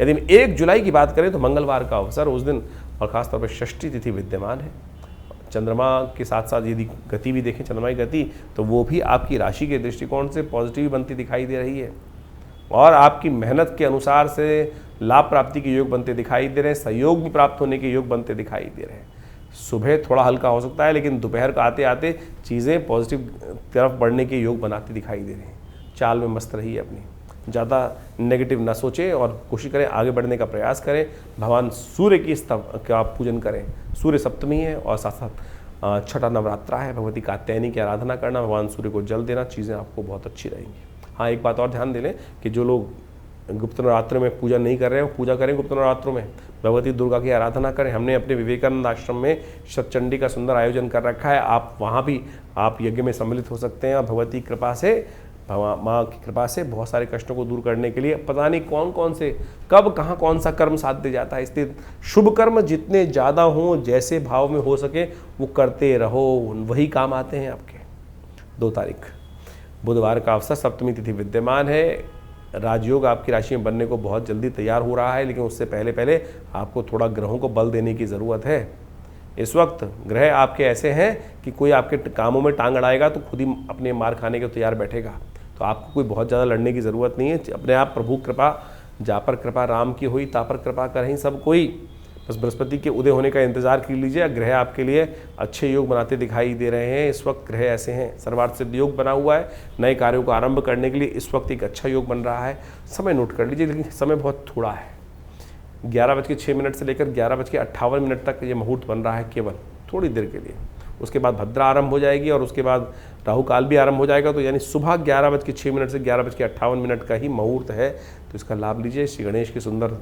यदि हम 1 जुलाई की बात करें तो मंगलवार का अवसर उस दिन और ख़ासतौर पर षष्ठी तिथि विद्यमान है। चंद्रमा के साथ साथ यदि गति भी देखें, चंद्रमा की गति, तो वो भी आपकी राशि के दृष्टिकोण से पॉजिटिव बनती दिखाई दे रही है और आपकी मेहनत के अनुसार से लाभ प्राप्ति के योग बनते दिखाई दे रहे हैं, सहयोग भी प्राप्त होने के योग बनते दिखाई दे रहे हैं। सुबह थोड़ा हल्का हो सकता है, लेकिन दोपहर को आते आते चीज़ें पॉजिटिव तरफ बढ़ने के योग बनाती दिखाई दे रही हैं। चाल में मस्त रहिए, अपनी ज़्यादा नेगेटिव ना सोचें और कोशिश करें आगे बढ़ने का प्रयास करें। भगवान सूर्य की का पूजन करें। सूर्य सप्तमी है और साथ साथ छठा नवरात्रा है। भगवती कात्यायनी की आराधना करना, भगवान सूर्य को जल देना, चीज़ें आपको बहुत अच्छी रहेंगी। हाँ, एक बात और ध्यान दे लें कि जो लोग गुप्त नवरात्र में पूजा नहीं कर रहे हैं वो पूजा करें। गुप्त नवरात्रों में भगवती दुर्गा की आराधना करें। हमने अपने विवेकानंद आश्रम में शतचंडी का सुंदर आयोजन कर रखा है। आप वहाँ भी आप यज्ञ में सम्मिलित हो सकते हैं और भगवती कृपा से, माँ की कृपा से बहुत सारे कष्टों को दूर करने के लिए पता नहीं कौन कौन से कब कहाँ कौन सा कर्म साथ दे जाता है। इसलिए शुभ कर्म जितने ज़्यादा हों, जैसे भाव में हो सके वो करते रहो, वही काम आते हैं आपके। 2 तारीख बुधवार का अवसर, सप्तमी तिथि विद्यमान है। राजयोग आपकी राशि में बनने को बहुत जल्दी तैयार हो रहा है, लेकिन उससे पहले पहले आपको थोड़ा ग्रहों को बल देने की ज़रूरत है। इस वक्त ग्रह आपके ऐसे हैं कि कोई आपके कामों में टांग अड़ाएगा तो खुद ही अपने मार खाने के तैयार बैठेगा। तो आपको कोई बहुत ज़्यादा लड़ने की ज़रूरत नहीं है। अपने आप प्रभु कृपा, जा पर कृपा राम की हुई, ता पर कृपा करहीं सब कोई। बस बृहस्पति के उदय होने का इंतजार कर लीजिए। ग्रह आपके लिए अच्छे योग बनाते दिखाई दे रहे हैं। इस वक्त ग्रह ऐसे हैं, सर्वार्थ सिद्ध योग बना हुआ है। नए कार्यों को आरंभ करने के लिए इस वक्त एक अच्छा योग बन रहा है। समय नोट कर लीजिए, लेकिन समय बहुत थोड़ा है। 11:06 से लेकर 11:58 तक ये मुहूर्त बन रहा है, केवल थोड़ी देर के लिए। उसके बाद भद्रा आरंभ हो जाएगी और उसके बाद राहु काल भी आरंभ हो जाएगा। तो यानी सुबह 11:06 से 11:58 का ही मुहूर्त है। तो इसका लाभ लीजिए। श्री गणेश की सुंदर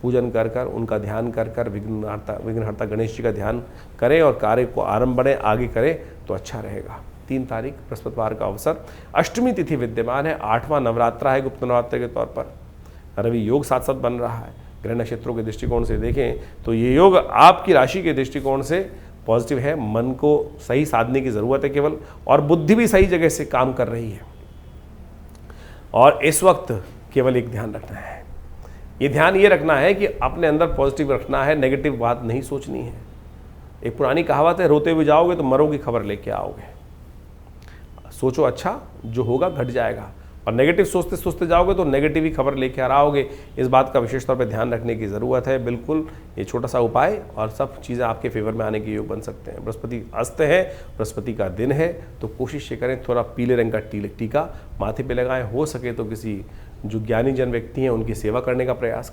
पूजन कर कर, उनका ध्यान कर कर, विघ्नहर्ता गणेश जी का ध्यान करें और कार्य को आरंभ बढ़े आगे करें तो अच्छा रहेगा। 3 तारीख बृहस्पतिवार का अवसर, अष्टमी तिथि विद्यमान है। 8वां नवरात्रा है गुप्त नवरात्र के तौर पर। रवि योग साथ साथ बन रहा है। ग्रह नक्षत्रों के दृष्टिकोण से देखें तो ये योग आपकी राशि के दृष्टिकोण से पॉजिटिव है। मन को सही साधने की ज़रूरत है केवल, और बुद्धि भी सही जगह से काम कर रही है। और इस वक्त केवल एक ध्यान रखना है, ये ध्यान ये रखना है कि अपने अंदर पॉजिटिव रखना है, नेगेटिव बात नहीं सोचनी है। एक पुरानी कहावत है, रोते हुए जाओगे तो मरोगी खबर लेके आओगे। सोचो अच्छा, जो होगा घट जाएगा, और नेगेटिव सोचते सोचते जाओगे तो नेगेटिव ही खबर लेके आ आओगे। इस बात का विशेष तौर पे ध्यान रखने की ज़रूरत है। बिल्कुल ये छोटा सा उपाय और सब चीज़ें आपके फेवर में आने के योग बन सकते हैं। बृहस्पति अस्त है, बृहस्पति का दिन है, तो कोशिश ये करें थोड़ा पीले रंग का टीका माथे पे लगाएं। हो सके तो किसी जो ज्ञानी जन व्यक्ति हैं उनकी सेवा करने का प्रयास करें।